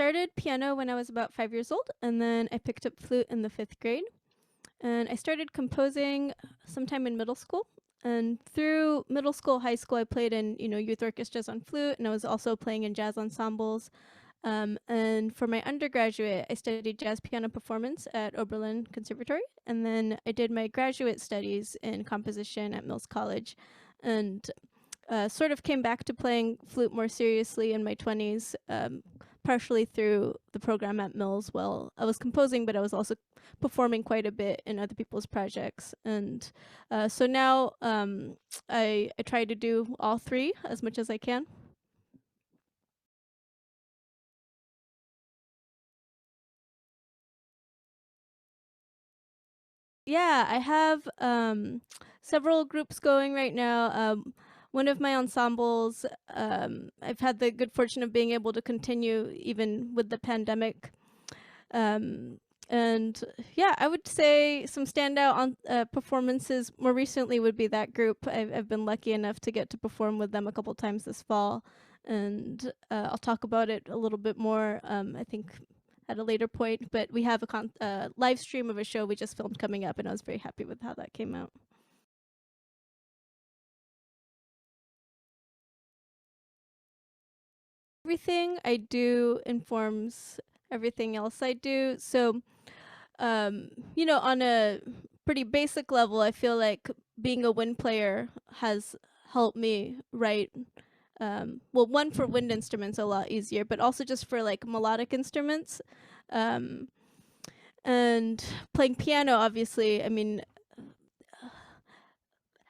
started piano when I was about 5 years old, and then I picked up flute in the 5th grade. And I started composing sometime in middle school. And through middle school, high school, I played in, youth orchestras on flute, and I was also playing in jazz ensembles. And for my undergraduate, I studied jazz piano performance at Oberlin Conservatory. And then I did my graduate studies in composition at Mills College. And sort of came back to playing flute more seriously in my 20s, partially through the program at Mills. Well, I was composing, but I was also performing quite a bit in other people's projects. And so now I try to do all three as much as I can. Yeah, I have several groups going right now. One of my ensembles, I've had the good fortune of being able to continue even with the pandemic. And yeah, I would say some standout on performances more recently would be that group. I've been lucky enough to get to perform with them a couple times this fall, and I'll talk about it a little bit more, I think, at a later point. But we have a live stream of a show we just filmed coming up, and I was very happy with how that came out. Everything I do informs everything else I do. So, on a pretty basic level, I feel like being a wind player has helped me write. Well, one for wind instruments a lot easier, but also just for like melodic instruments. And playing piano, obviously, I mean,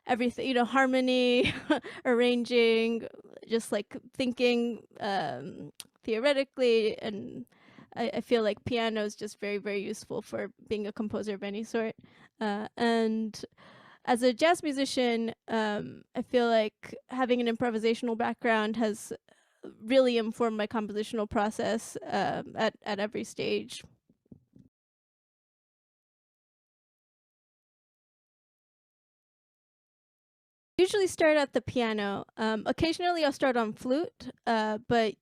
everything, harmony, arranging, just like thinking theoretically. And I feel like piano is just very, very useful for being a composer of any sort. And as a jazz musician, I feel like having an improvisational background has really informed my compositional process at every stage. Usually start at the piano. Occasionally I'll start on flute, but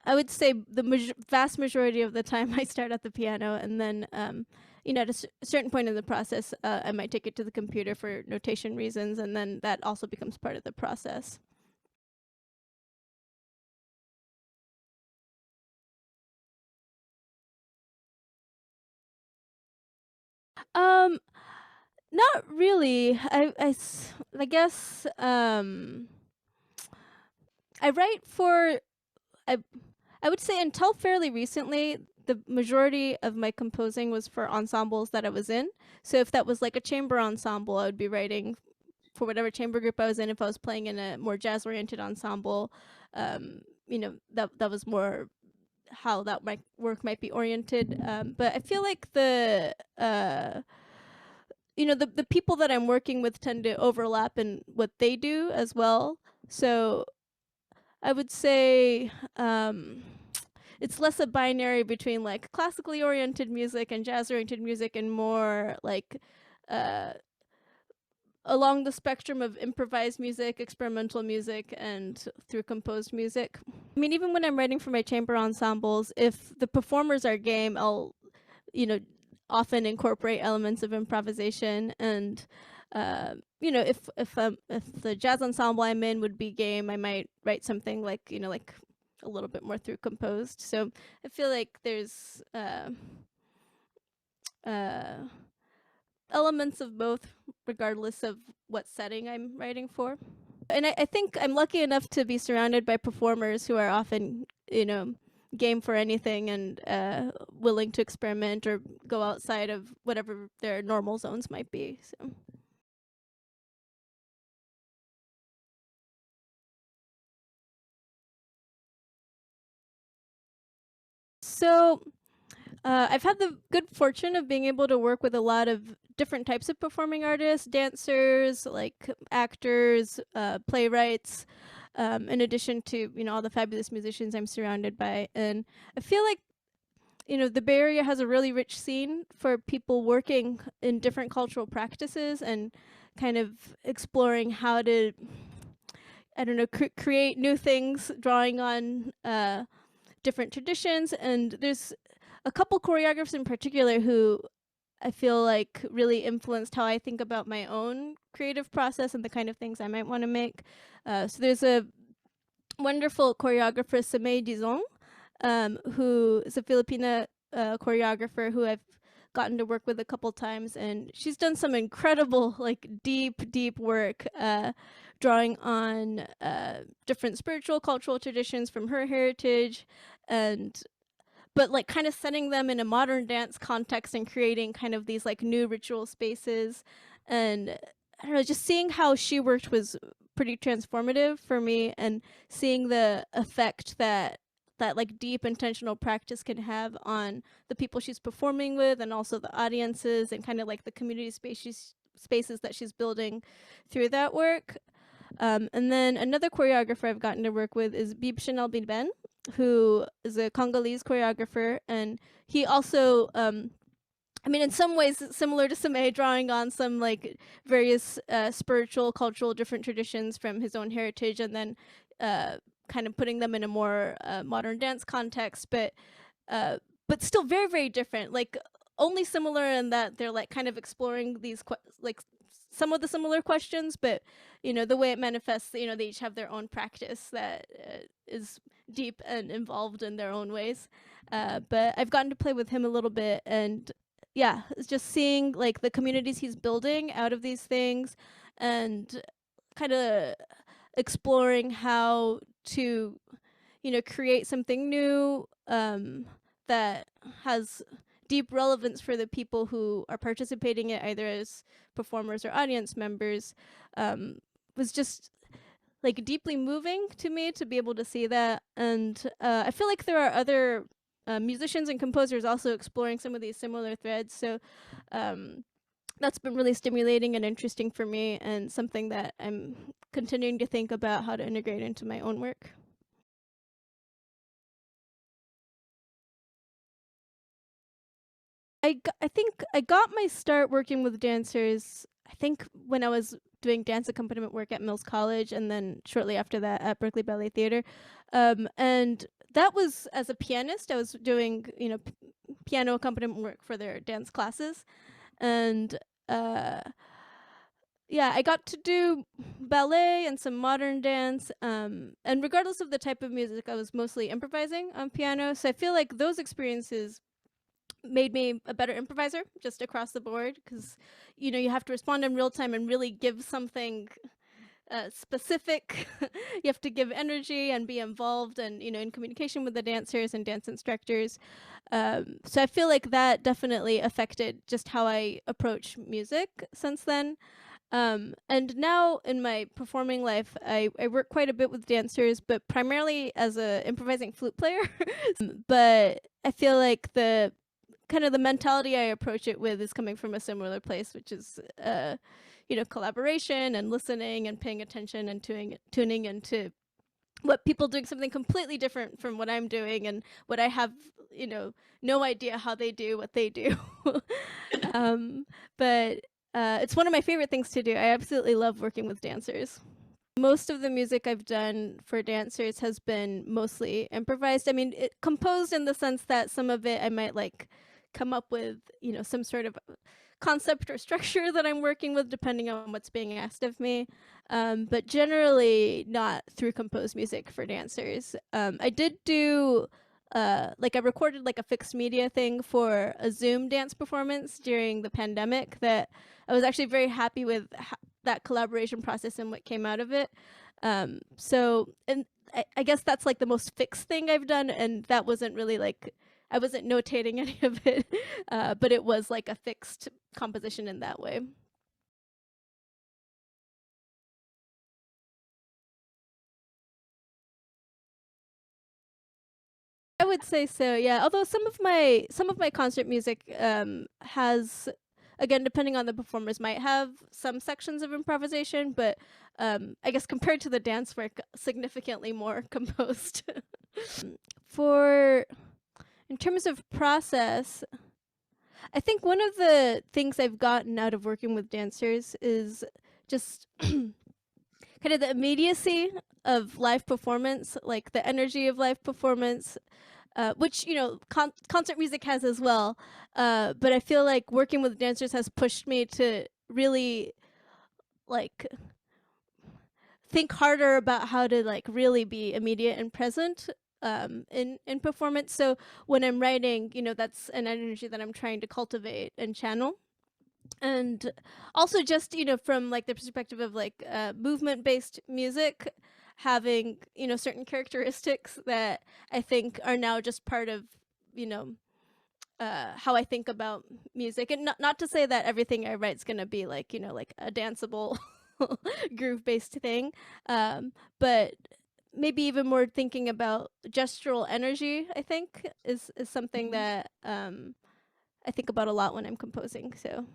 I would say the vast majority of the time I start at the piano, and then at a certain point in the process, I might take it to the computer for notation reasons, and then that also becomes part of the process. Um, Not really. I guess I write for I would say until fairly recently, the majority of my composing was for ensembles that I was in. So if that was like a chamber ensemble, I would be writing for whatever chamber group I was in. If I was playing in a more jazz-oriented ensemble, that was more how that work might be oriented. But I feel like the people that I'm working with tend to overlap in what they do as well. So I would say it's less a binary between like classically oriented music and jazz oriented music, and more like along the spectrum of improvised music, experimental music, and through composed music. I mean, even when I'm writing for my chamber ensembles, if the performers are game, I'll, often incorporate elements of improvisation. And if the jazz ensemble I'm in would be game, I might write something like like a little bit more through composed. So I feel like there's elements of both, regardless of what setting I'm writing for. And I think I'm lucky enough to be surrounded by performers who are often, game for anything, and willing to experiment or go outside of whatever their normal zones might be. So I've had the good fortune of being able to work with a lot of different types of performing artists, dancers, like actors, playwrights, in addition to, all the fabulous musicians I'm surrounded by. And I feel like, the Bay Area has a really rich scene for people working in different cultural practices and kind of exploring how to, I don't know, create new things, drawing on different traditions, and there's a couple choreographers in particular who I feel like really influenced how I think about my own creative process and the kind of things I might want to make. So there's a wonderful choreographer, Samay Dizong, who is a Filipina choreographer who I've gotten to work with a couple times, and she's done some incredible, like deep work drawing on different spiritual cultural traditions from her heritage, and but like kind of setting them in a modern dance context and creating kind of these like new ritual spaces. And I don't know, just seeing how she worked was pretty transformative for me, and seeing the effect that like deep intentional practice can have on the people she's performing with, and also the audiences, and kind of like the community spaces that she's building through that work. And then another choreographer I've gotten to work with is Bib Chanel Binben, who is a Congolese choreographer, and he also I mean, in some ways similar to Samay, drawing on some like various spiritual, cultural, different traditions from his own heritage, and then kind of putting them in a more modern dance context, but still very different. Like only similar in that they're like kind of exploring these like some of the similar questions, but you know the way it manifests, you know, they each have their own practice that is deep and involved in their own ways. But I've gotten to play with him a little bit, and yeah, it's just seeing like the communities he's building out of these things, and kind of exploring how to, you know, create something new that has deep relevance for the people who are participating in it, either as performers or audience members, was just like deeply moving to me to be able to see that. And I feel like there are other musicians and composers also exploring some of these similar threads. So that's been really stimulating and interesting for me, and something that I'm continuing to think about how to integrate into my own work. I think I got my start working with dancers, I think when I was doing dance accompaniment work at Mills College, and then shortly after that at Berkeley Ballet Theater. And that was as a pianist. I was doing, you know, piano accompaniment work for their dance classes. And yeah, I got to do ballet and some modern dance. And regardless of the type of music, I was mostly improvising on piano. So I feel like those experiences made me a better improviser just across the board, because you know you have to respond in real time and really give something specific. You have to give energy and be involved, and you know, in communication with the dancers and dance instructors. So I feel like that definitely affected just how I approach music since then. And now in my performing life, I work quite a bit with dancers, but primarily as a improvising flute player. But I feel like the kind of the mentality I approach it with is coming from a similar place, which is, you know, collaboration and listening and paying attention and tuning into what people doing something completely different from what I'm doing, and what I have, you know, no idea how they do what they do. But it's one of my favorite things to do. I absolutely love working with dancers. Most of the music I've done for dancers has been mostly improvised. I mean, composed in the sense that some of it I might like come up with, you know, some sort of concept or structure that I'm working with depending on what's being asked of me, but generally not through composed music for dancers. I did do like I recorded like a fixed media thing for a Zoom dance performance during the pandemic that I was actually very happy with that collaboration process and what came out of it. So, and I guess that's like the most fixed thing I've done, and that wasn't really like, I wasn't notating any of it, but it was like a fixed composition in that way. I would say so, yeah. Although some of my concert music has, again, depending on the performers, might have some sections of improvisation, but I guess compared to the dance work, significantly more composed. For in terms of process, I think one of the things I've gotten out of working with dancers is just kind of the immediacy of live performance, like the energy of live performance. which concert music has as well. But I feel like working with dancers has pushed me to really like think harder about how to like really be immediate and present in performance. So when I'm writing, that's an energy that I'm trying to cultivate and channel. And also just from like the perspective of like movement based music, having certain characteristics that I think are now just part of you know how I think about music. And not to say that everything I write is going to be like like a danceable groove based thing, but maybe even more thinking about gestural energy, I think is something that I think about a lot when I'm composing. So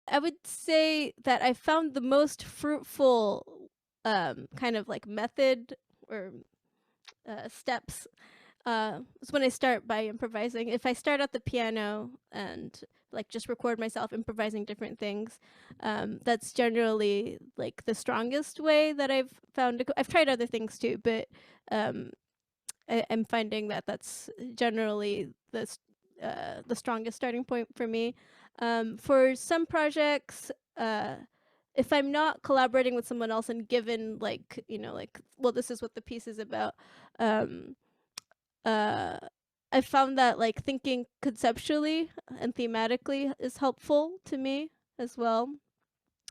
I would say that I found the most fruitful kind of like method or steps is when I start by improvising. If I start at the piano and like just record myself improvising different things, that's generally like the strongest way that I've found. I've tried other things too, but I'm finding that that's generally the strongest starting point for me. For some projects, if I'm not collaborating with someone else and given like like, well, this is what the piece is about, uh, I found that like thinking conceptually and thematically is helpful to me as well.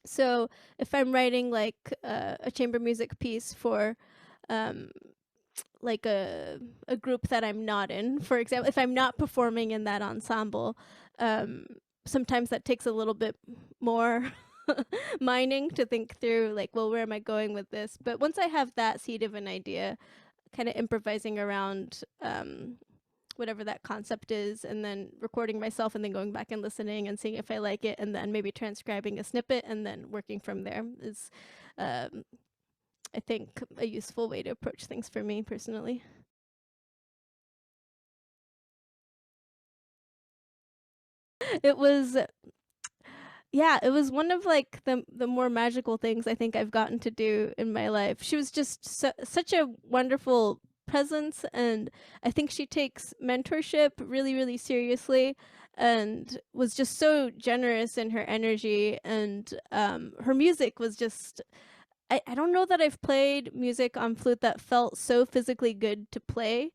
So if I'm writing like a chamber music piece for um, like a group that I'm not in, for example, if I'm not performing in that ensemble, um, sometimes that takes a little bit more mining to think through like, well, where am I going with this? But once I have that seed of an idea, kind of improvising around whatever that concept is, and then recording myself and then going back and listening and seeing if I like it, and then maybe transcribing a snippet and then working from there is I think a useful way to approach things for me personally. It was it was one of like the more magical things I think I've gotten to do in my life. She was just such a wonderful presence, and I think she takes mentorship really really seriously, and was just so generous in her energy, and her music was just I don't know that I've played music on flute that felt so physically good to play.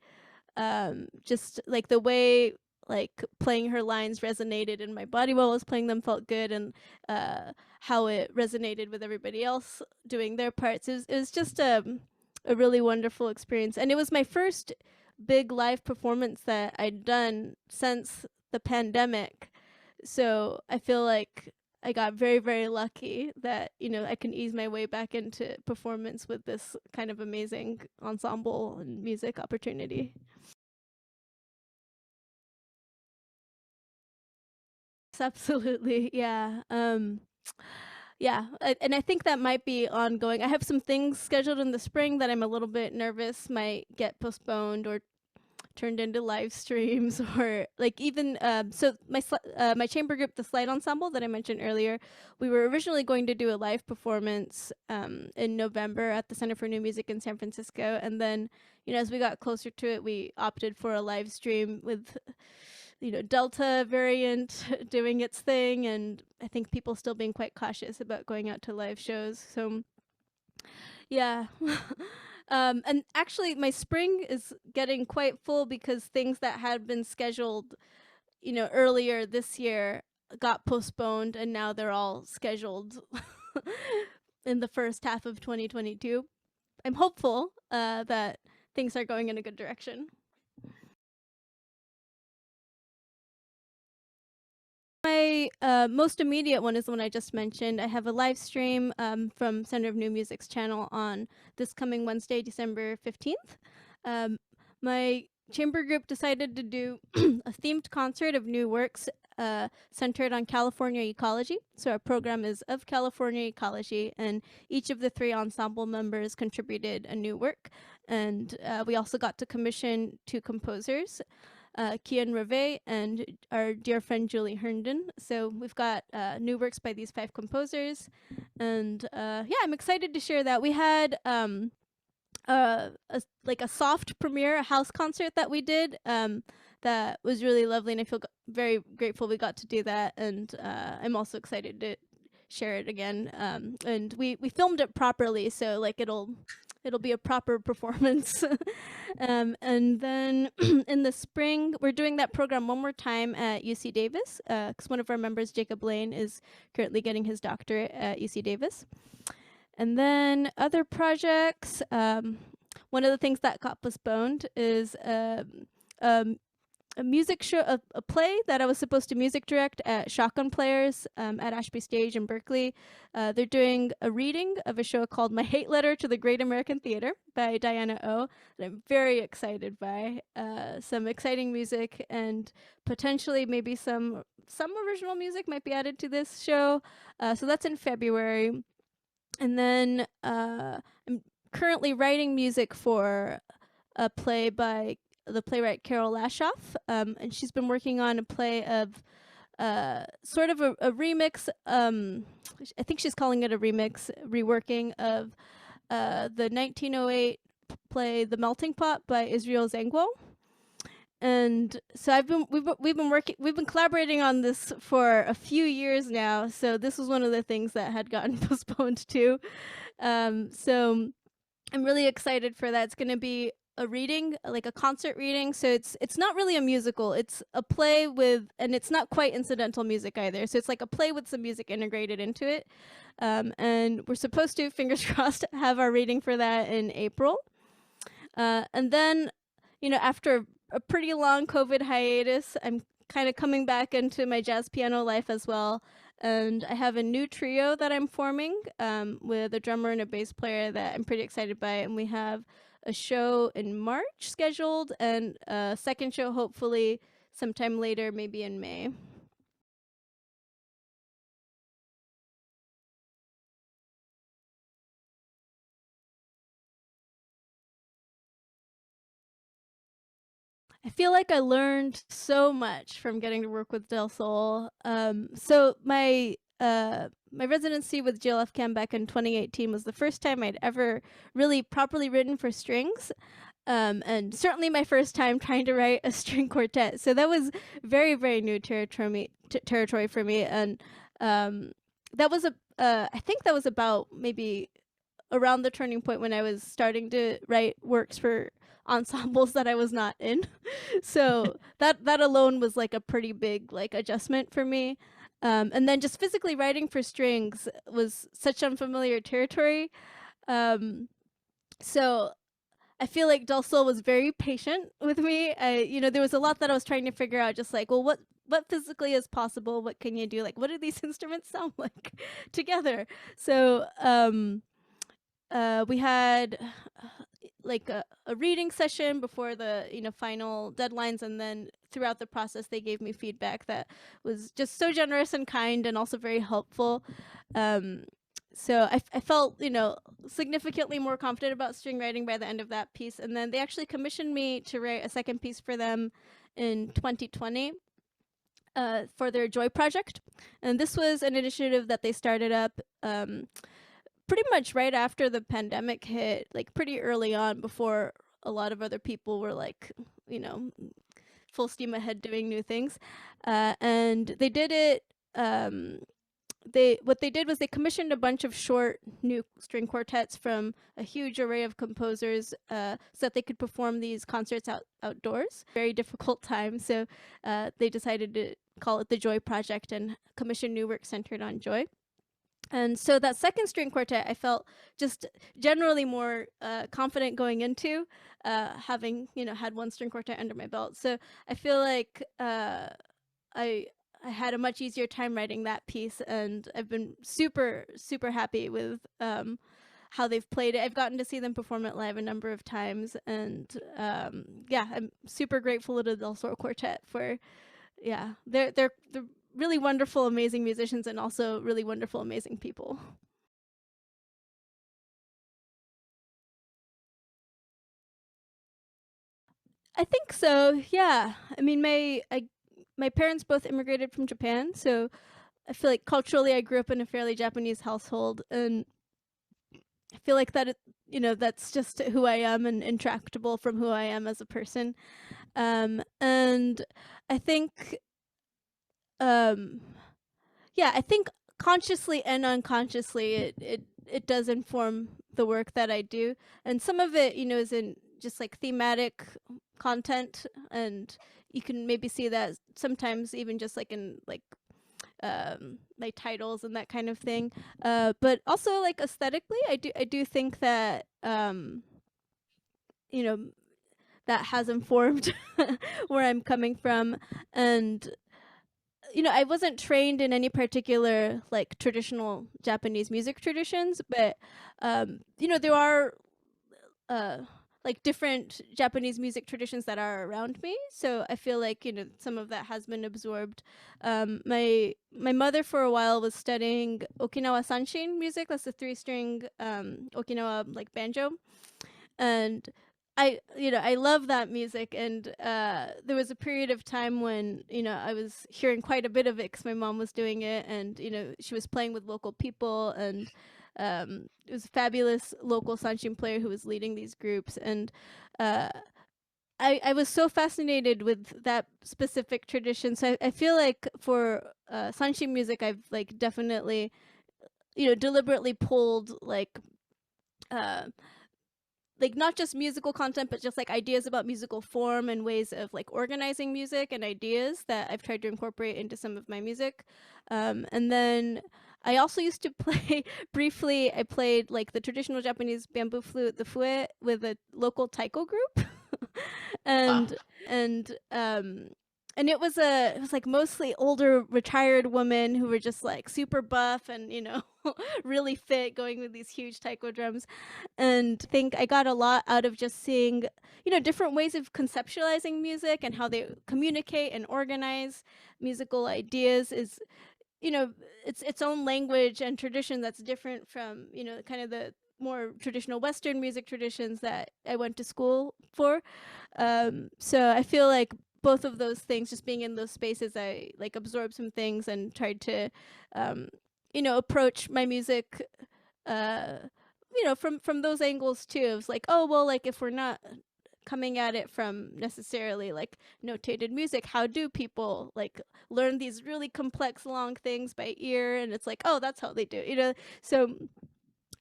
Just like the way like playing her lines resonated in my body while I was playing them felt good, and how it resonated with everybody else doing their parts. It was just a really wonderful experience, and it was my first big live performance that I'd done since the pandemic. So I feel like I got very, very lucky that, I can ease my way back into performance with this kind of amazing ensemble and music opportunity. Absolutely. Yeah. And I think that might be ongoing. I have some things scheduled in the spring that I'm a little bit nervous might get postponed or turned into live streams, or like even so my chamber group, the Slide Ensemble that I mentioned earlier, we were originally going to do a live performance in November at the Center for New Music in San Francisco, and then as we got closer to it, we opted for a live stream with Delta variant doing its thing, and I think people still being quite cautious about going out to live shows. So yeah. And actually, my spring is getting quite full because things that had been scheduled, earlier this year got postponed, and now they're all scheduled in the first half of 2022. I'm hopeful that things are going in a good direction. My most immediate one is the one I just mentioned. I have a live stream from Center of New Music's channel on this coming Wednesday, December 15th. My chamber group decided to do a themed concert of new works centered on California ecology. So our program is of California ecology, and each of the 3 ensemble members contributed a new work. And we also got to commission 2 composers, Kian Reve and our dear friend Julie Herndon. So we've got new works by these 5 composers, and I'm excited to share that. We had like a soft premiere, a house concert that we did. That was really lovely, and I feel very grateful we got to do that. And I'm also excited to share it again. And we filmed it properly, so like it'll be a proper performance. And then in the spring, we're doing that program one more time at UC Davis, because one of our members, Jacob Lane, is currently getting his doctorate at UC Davis. And then other projects, one of the things that got postponed is a music show, a play that I was supposed to music direct at Shotgun Players at Ashby Stage in Berkeley. They're doing a reading of a show called My Hate Letter to the Great American Theater by Diana O that I'm very excited by. Some exciting music and potentially maybe some original music might be added to this show. So that's in February. And then I'm currently writing music for a play by the playwright Carol Lashoff, and she's been working on a play of sort of a remix. I think she's calling it a remix, reworking of the 1908 play The Melting Pot by Israel Zangwo. And so we've been collaborating on this for a few years now. So this was one of the things that had gotten postponed too. So I'm really excited for that. It's going to be a reading, like a concert reading. So it's not really a musical. It's a play with, and it's not quite incidental music either. So it's like a play with some music integrated into it. And we're supposed to, fingers crossed, have our reading for that in April. And then, after a pretty long COVID hiatus, I'm kind of coming back into my jazz piano life as well. And I have a new trio that I'm forming with a drummer and a bass player that I'm pretty excited by. And we have a show in March scheduled and a second show hopefully sometime later, maybe in May. I feel like I learned so much from getting to work with Del Sol. So my residency with GLFCAM back in 2018 was the first time I'd ever really properly written for strings. And certainly my first time trying to write a string quartet. So that was very, very new territory for me. And that was I think that was about maybe around the turning point when I was starting to write works for ensembles that I was not in. So that alone was like a pretty big like adjustment for me. And then just physically writing for strings was such unfamiliar territory. So I feel like Del Sol was very patient with me. There was a lot that I was trying to figure out, just like, well, what physically is possible? What can you do? Like, what do these instruments sound like together? So we had like a reading session before the final deadlines, and then throughout the process they gave me feedback that was just so generous and kind and also very helpful. So I felt significantly more confident about string writing by the end of that piece. And then they actually commissioned me to write a second piece for them in 2020 for their Joy project. And this was an initiative that they started up pretty much right after the pandemic hit, like pretty early on, before a lot of other people were like, full steam ahead doing new things. And they did it. What they did was they commissioned a bunch of short new string quartets from a huge array of composers so that they could perform these concerts outdoors. Very difficult time, so they decided to call it the Joy Project and commission new work centered on joy. And so that second string quartet, I felt just generally more confident going into, having had one string quartet under my belt. So I feel like I had a much easier time writing that piece, and I've been super, super happy with how they've played it. I've gotten to see them perform it live a number of times, and I'm super grateful to the Del Sol Quartet for, they're really wonderful, amazing musicians, and also really wonderful, amazing people. I think so, yeah. I mean, my parents both immigrated from Japan, so I feel like culturally I grew up in a fairly Japanese household, and I feel like that that's just who I am and intractable from who I am as a person. And I think, yeah, I think consciously and unconsciously it does inform the work that I do. And some of it, is in just like thematic content, and you can maybe see that sometimes even just like in like my titles and that kind of thing. But also like aesthetically, I do think that you know that has informed where I'm coming from. And I wasn't trained in any particular like traditional Japanese music traditions, but there are uh like different Japanese music traditions that are around me. So I feel like, some of that has been absorbed. My mother for a while was studying Okinawa sanshin music. That's the 3-string Okinawa like banjo. And I love that music. And there was a period of time when I was hearing quite a bit of it because my mom was doing it, and she was playing with local people. And it was a fabulous local sanshin player who was leading these groups. And uh, I was so fascinated with that specific tradition. So I feel like for sanshin music, I've like definitely deliberately pulled uh, like not just musical content, but just like ideas about musical form and ways of like organizing music and ideas that I've tried to incorporate into some of my music. And then I also used to play briefly. I played like the traditional Japanese bamboo flute, the fue, with a local taiko group. Wow. And and it was like mostly older retired women who were just like super buff and really fit, going with these huge taiko drums. And think I got a lot out of just seeing different ways of conceptualizing music and how they communicate and organize musical ideas. Is its own language and tradition that's different from kind of the more traditional Western music traditions that I went to school for. So I feel like both of those things, just being in those spaces, I like absorbed some things and tried to approach my music uh from those angles too. It was like, oh well, like if we're not coming at it from necessarily like notated music, how do people like learn these really complex long things by ear? And it's like, oh, that's how they do it. So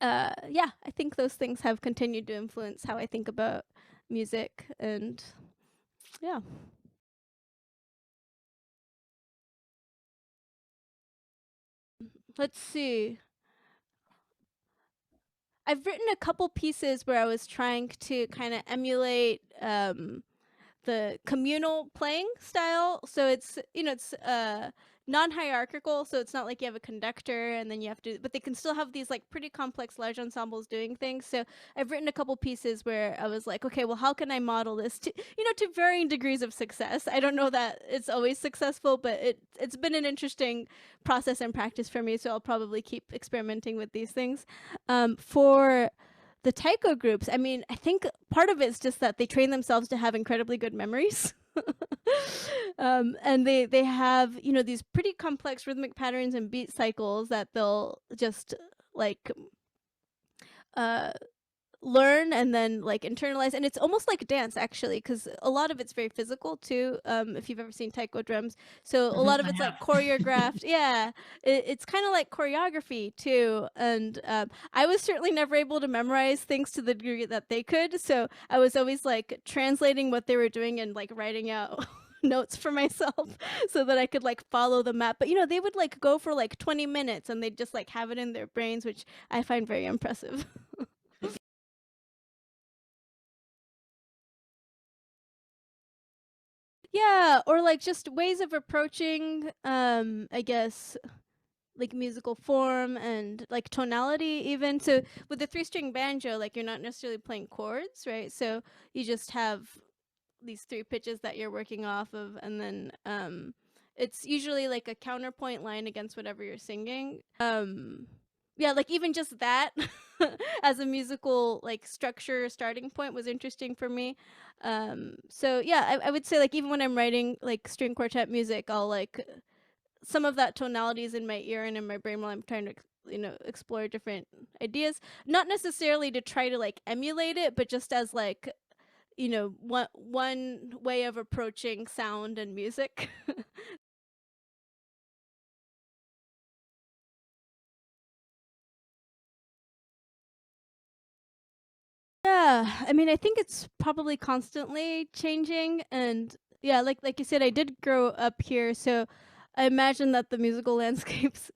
yeah, I think those things have continued to influence how I think about music. And yeah. Let's see. I've written a couple pieces where I was trying to kind of emulate the communal playing style. So it's non-hierarchical, so it's not like you have a conductor and then you have to, but they can still have these like pretty complex large ensembles doing things. So I've written a couple pieces where I was like, okay, well, how can I model this to to varying degrees of success? I don't know that it's always successful, but it's been an interesting process and practice for me, so I'll probably keep experimenting with these things. For the taiko groups, I mean, I think part of it is just that they train themselves to have incredibly good memories. And they have these pretty complex rhythmic patterns and beat cycles that they'll just like uh learn and then like internalize. And it's almost like dance actually, because a lot of it's very physical too. If you've ever seen taiko drums, so a lot of I it's like have. choreographed. Yeah, it's kind of like choreography too. And I was certainly never able to memorize things to the degree that they could, so I was always like translating what they were doing and like writing out notes for myself so that I could like follow the map. But they would like go for like 20 minutes and they'd just like have it in their brains, which I find very impressive. Yeah, or like just ways of approaching I guess like musical form and like tonality even. So with the 3-string banjo, like you're not necessarily playing chords, right? So you just have these 3 pitches that you're working off of, and then it's usually like a counterpoint line against whatever you're singing. Yeah, like even just that as a musical like structure starting point was interesting for me. So yeah, I would say like even when I'm writing like string quartet music, I'll like some of that tonality is in my ear and in my brain while I'm trying to explore different ideas, not necessarily to try to like emulate it, but just as like one way of approaching sound and music. Yeah, I mean, I think it's probably constantly changing, and yeah, like you said, I did grow up here, so I imagine that the musical landscapes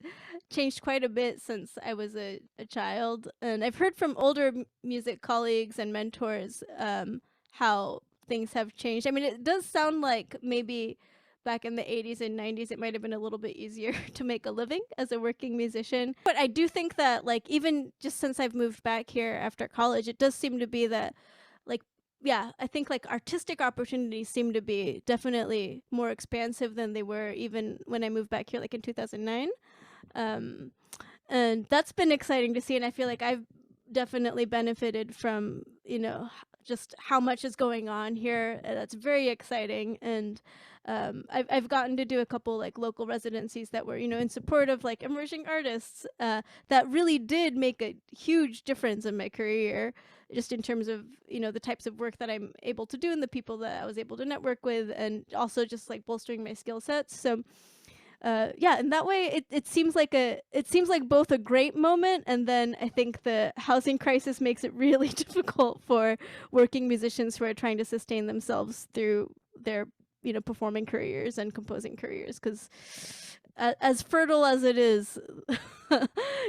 changed quite a bit since I was a child, and I've heard from older music colleagues and mentors how things have changed. I mean, it does sound like maybe back in the 80s and 90s it might have been a little bit easier to make a living as a working musician, but I do think that like even just since I've moved back here after college, it does seem to be that like yeah, I think like artistic opportunities seem to be definitely more expansive than they were even when I moved back here like in 2009. um and that's been exciting to see, and I feel like I've definitely benefited from just how much is going on here. That's very exciting, and I've gotten to do a couple like local residencies that were in support of like emerging artists, that really did make a huge difference in my career, just in terms of the types of work that I'm able to do and the people that I was able to network with, and also just like bolstering my skill sets. So yeah, in that way it seems like both a great moment, and then I think the housing crisis makes it really difficult for working musicians who are trying to sustain themselves through their performing careers and composing careers, because as fertile as it is,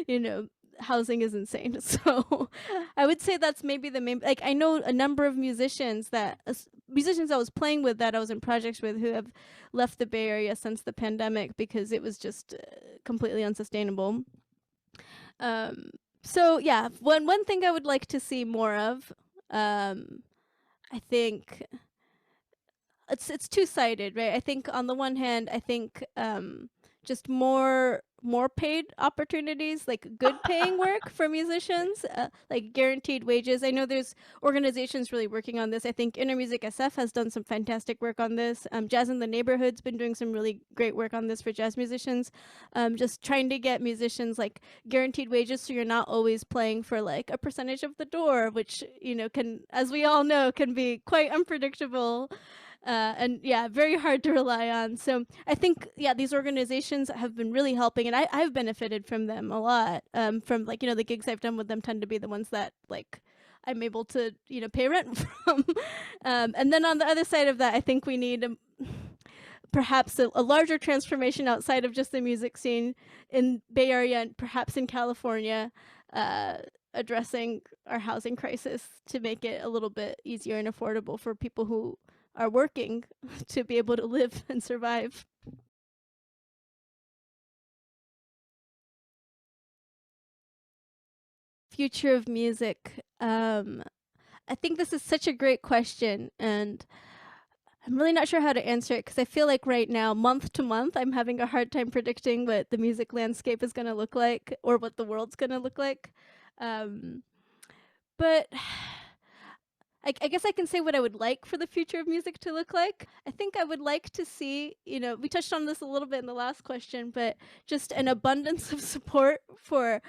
you know housing is insane. So I would say that's maybe the main, like I know a number of musicians I was playing with, that I was in projects with, who have left the Bay Area since the pandemic because it was just completely unsustainable. Um, so yeah, one thing I would like to see more of, I think it's two-sided, right? I think on the one hand, I think just more paid opportunities, like good paying work for musicians, like guaranteed wages. I know there's organizations really working on this. I think Inner Music SF has done some fantastic work on this. Jazz in the Neighborhood's been doing some really great work on this for jazz musicians. Just trying to get musicians like guaranteed wages, so you're not always playing for like a percentage of the door, which can, as we all know, can be quite unpredictable, and yeah, very hard to rely on. So I think yeah, these organizations have been really helping, and I've benefited from them a lot. From like the gigs I've done with them tend to be the ones that like I'm able to pay rent from. And then on the other side of that, I think we need perhaps a larger transformation outside of just the music scene in Bay Area and perhaps in California, addressing our housing crisis to make it a little bit easier and affordable for people who are working to be able to live and survive. Future of music. I think this is such a great question, and I'm really not sure how to answer it, because I feel like right now, month to month, I'm having a hard time predicting what the music landscape is going to look like, or what the world's going to look like. But I guess I can say what I would like for the future of music to look like. I think I would like to see, we touched on this a little bit in the last question, but just an abundance of support for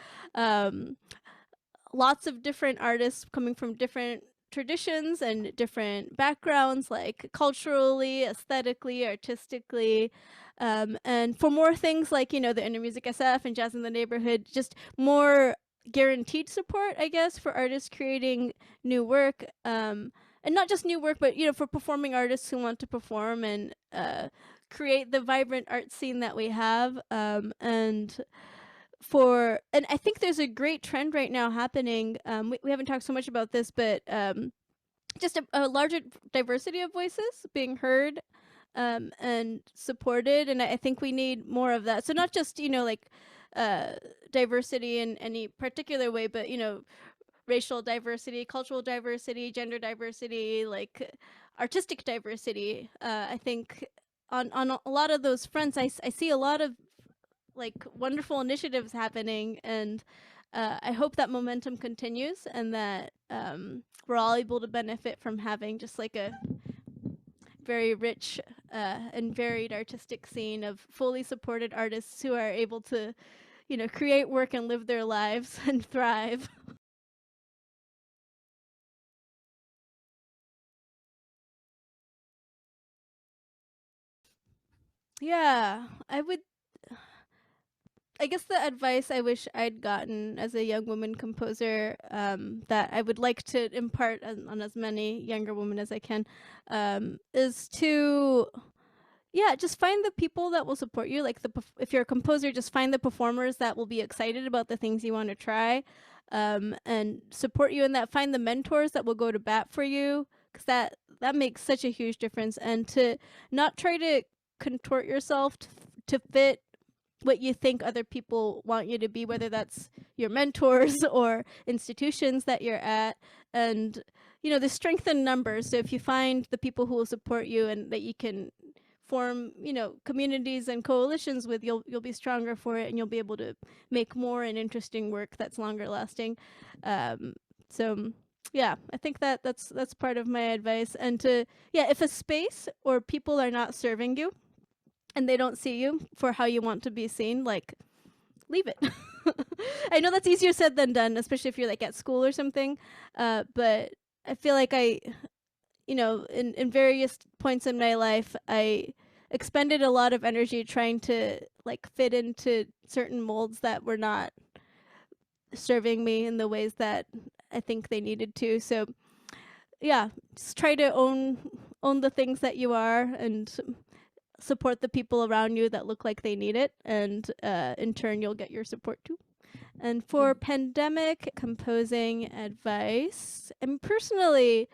lots of different artists coming from different traditions and different backgrounds, like culturally, aesthetically, artistically. And for more things like, the Inner Music SF and Jazz in the Neighborhood, just more guaranteed support, I guess, for artists creating new work. And not just new work, but, for performing artists who want to perform and create the vibrant art scene that we have. And I think there's a great trend right now happening. We haven't talked so much about this, but just a larger diversity of voices being heard and supported, and I think we need more of that. So not just like diversity in any particular way, but racial diversity, cultural diversity, gender diversity, like artistic diversity. I think on a lot of those fronts, I see a lot of like wonderful initiatives happening, and I hope that momentum continues, and that we're all able to benefit from having just like a very rich and varied artistic scene of fully supported artists who are able to create work and live their lives and thrive. Yeah, I guess the advice I wish I'd gotten as a young woman composer, that I would like to impart on as many younger women as I can, is to, yeah, just find the people that will support you. Like if you're a composer, just find the performers that will be excited about the things you want to try, and support you in that. Find the mentors that will go to bat for you, because that makes such a huge difference. And to not try to contort yourself to fit what you think other people want you to be, whether that's your mentors or institutions that you're at. And there's strength in numbers. So if you find the people who will support you and that you can form communities and coalitions with, you'll be stronger for it, and you'll be able to make more and interesting work that's longer lasting. So yeah, I think that's part of my advice. And to, yeah, if a space or people are not serving you and they don't see you for how you want to be seen, like, leave it. I know that's easier said than done, especially if you're like at school or something, but I feel like in various points in my life, I expended a lot of energy trying to like fit into certain molds that were not serving me in the ways that I think they needed to. So yeah, just try to own the things that you are, and support the people around you that look like they need it, and in turn you'll get your support too. And for pandemic composing advice, I mean, personally,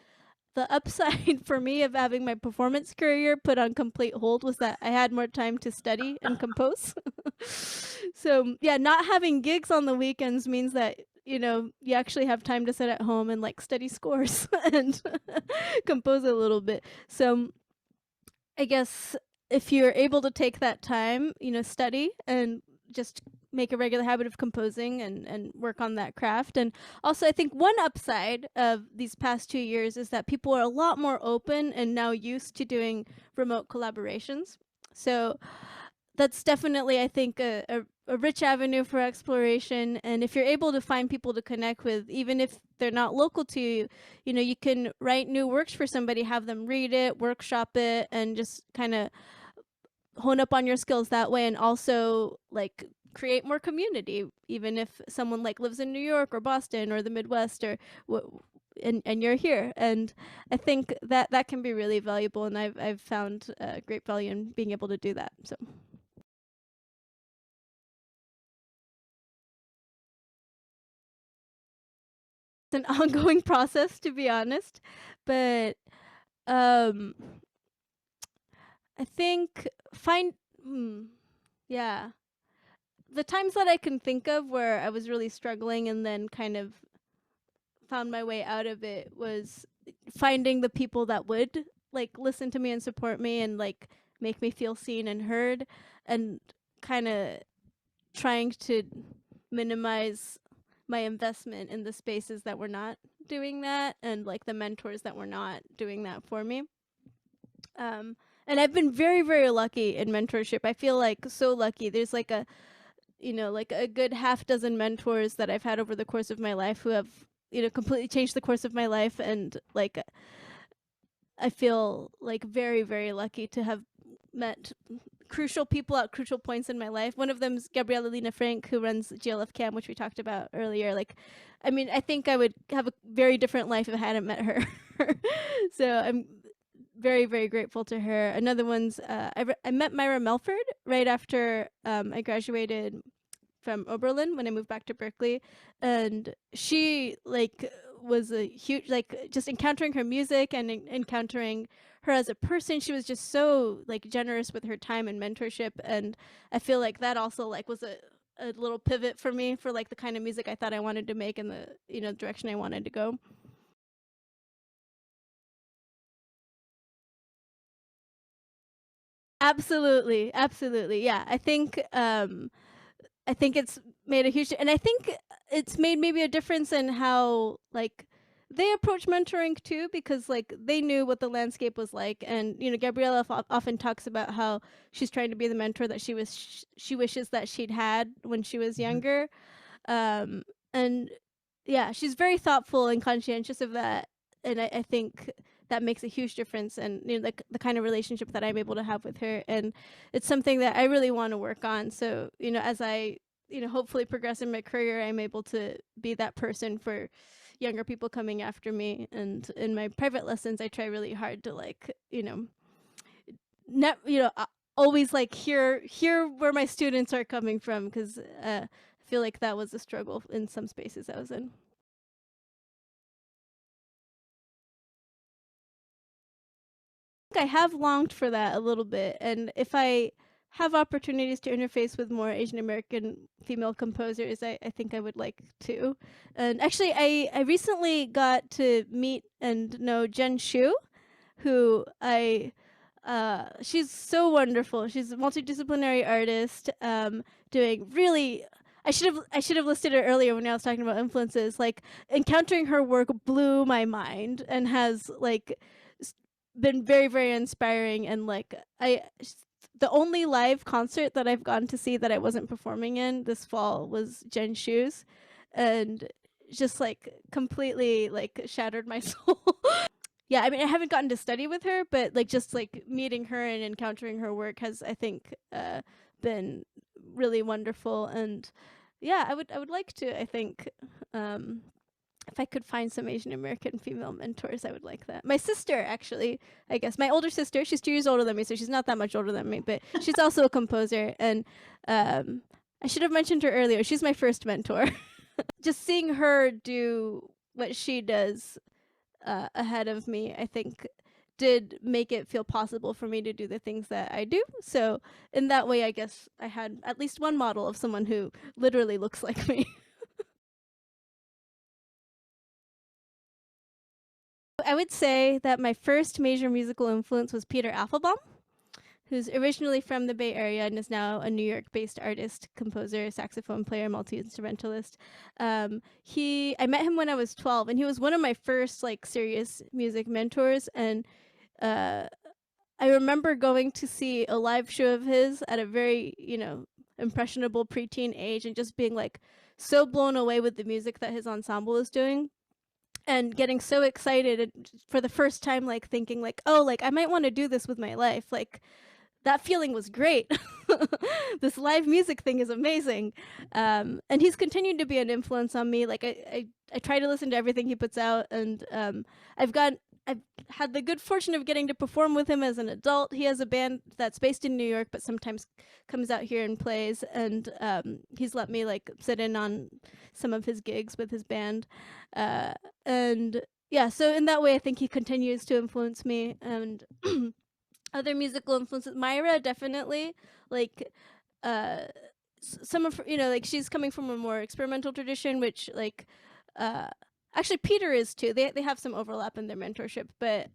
the upside for me of having my performance career put on complete hold was that I had more time to study and compose. So yeah, not having gigs on the weekends means that you actually have time to sit at home and like study scores and compose a little bit. So I guess if you're able to take that time, study and just make a regular habit of composing and work on that craft. And also, I think one upside of these past 2 years is that people are a lot more open and now used to doing remote collaborations. So that's definitely, I think, a rich avenue for exploration. And if you're able to find people to connect with, even if they're not local to you, you can write new works for somebody, have them read it, workshop it, and just kind of hone up on your skills that way. And also like create more community, even if someone like lives in New York or Boston or the Midwest or and you're here. And I think that can be really valuable, and I've found great value in being able to do that. So it's an ongoing process, to be honest, but um I think find yeah, the times that I can think of where I was really struggling and then kind of found my way out of it was finding the people that would like listen to me and support me and like make me feel seen and heard, and kind of trying to minimize my investment in the spaces that were not doing that, and like the mentors that were not doing that for me. And I've been very, very lucky in mentorship. I feel like so lucky. There's like like a good half dozen mentors that I've had over the course of my life who have, completely changed the course of my life. And like, I feel like very, very lucky to have met crucial people at crucial points in my life. One of them is Gabriela Lena Frank, who runs GLFCAM, which we talked about earlier. Like, I mean, I think I would have a very different life if I hadn't met her. So I'm very, very grateful to her. Another one's I met Myra Melford right after I graduated from Oberlin when I moved back to Berkeley, and she like was a huge, like, just encountering her music and encountering her as a person. She was just so like generous with her time and mentorship, and I feel like that also like was a little pivot for me for like the kind of music I thought I wanted to make and the direction I wanted to go. Absolutely, absolutely. Yeah, I think it's made a huge, and I think it's made maybe a difference in how like they approach mentoring too because like they knew what the landscape was like, and Gabriela often talks about how she's trying to be the mentor that she wishes that she'd had when she was younger. And yeah, she's very thoughtful and conscientious of that, and I think that makes a huge difference, and the kind of relationship that I'm able to have with her, and it's something that I really want to work on. So as I hopefully progress in my career, I'm able to be that person for younger people coming after me. And in my private lessons, I try really hard to like always like hear where my students are coming from, because I feel like that was a struggle in some spaces I was in. I have longed for that a little bit, and if I have opportunities to interface with more Asian American female composers, I think I would like to. And actually, I recently got to meet and know Jen Shu, who she's so wonderful. She's a multidisciplinary artist, doing really. I should have listed her earlier when I was talking about influences. Like, encountering her work blew my mind and has like been very, very inspiring. And like the only live concert that I've gone to see that I wasn't performing in this fall was Jen Shu's, and just like completely like shattered my soul. Yeah, I mean, I haven't gotten to study with her, but like just like meeting her and encountering her work has, I think, been really wonderful. And yeah, I would like to. I think if I could find some Asian American female mentors, I would like that. My sister, actually, I guess my older sister, she's 2 years older than me, so she's not that much older than me, but she's also a composer. And I should have mentioned her earlier. She's my first mentor. Just seeing her do what she does ahead of me, I think, did make it feel possible for me to do the things that I do. So in that way, I guess I had at least one model of someone who literally looks like me. I would say that my first major musical influence was Peter Apfelbaum, who's originally from the Bay Area and is now a New York-based artist, composer, saxophone player, multi-instrumentalist. I met him when I was 12, and he was one of my first like serious music mentors. And I remember going to see a live show of his at a very impressionable preteen age, and just being like so blown away with the music that his ensemble is doing, and getting so excited, and for the first time like thinking like, oh, like I might want to do this with my life. Like, that feeling was great. This live music thing is amazing. And he's continued to be an influence on me. Like, I try to listen to everything he puts out, and I've had the good fortune of getting to perform with him as an adult. He has a band that's based in New York, but sometimes comes out here and plays. And he's let me like sit in on some of his gigs with his band. And yeah, so in that way, I think he continues to influence me. And other musical influences, Myra, definitely. Like, some of like she's coming from a more experimental tradition, which like actually Peter is too. They have some overlap in their mentorship, but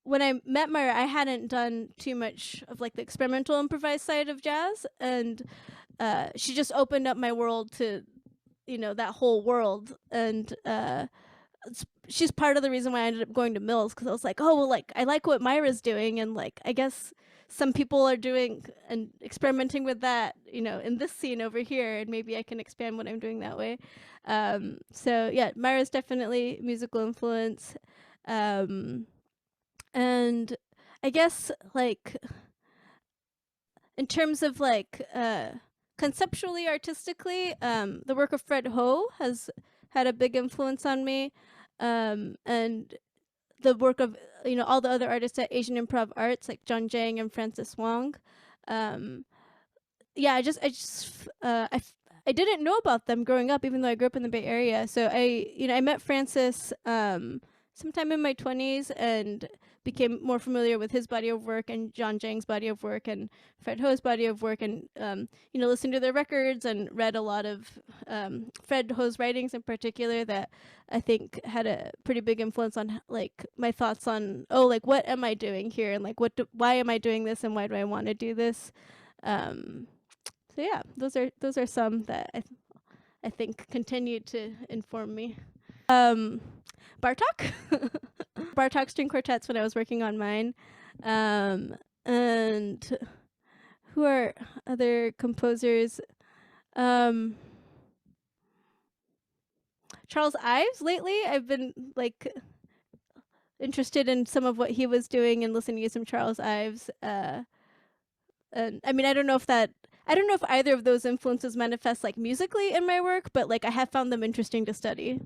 when I met Myra, I hadn't done too much of like the experimental improvised side of jazz, and she just opened up my world to that whole world. And she's part of the reason why I ended up going to Mills, because I was like, oh, well, like I like what Myra's doing, and like I guess some people are doing and experimenting with that, in this scene over here, and maybe I can expand what I'm doing that way. So yeah, Myra's definitely musical influence. And I guess like in terms of like conceptually, artistically, the work of Fred Ho has had a big influence on me. And the work of all the other artists at Asian Improv Arts, like John Jang and Francis Wong. Yeah, I didn't know about them growing up, even though I grew up in the Bay Area. So I met Francis sometime in my 20s, and became more familiar with his body of work, and John Jang's body of work, and Fred Ho's body of work, and listened to their records and read a lot of Fred Ho's writings in particular, that I think had a pretty big influence on like my thoughts on, oh, like what am I doing here, and like why am I doing this, and why do I want to do this. So yeah, those are some that I think continue to inform me. Bartok. Bartok string quartets when I was working on mine. And who are other composers? Charles Ives lately. I've been like interested in some of what he was doing and listening to some Charles Ives. And I mean, I don't know if either of those influences manifest like musically in my work, but like I have found them interesting to study.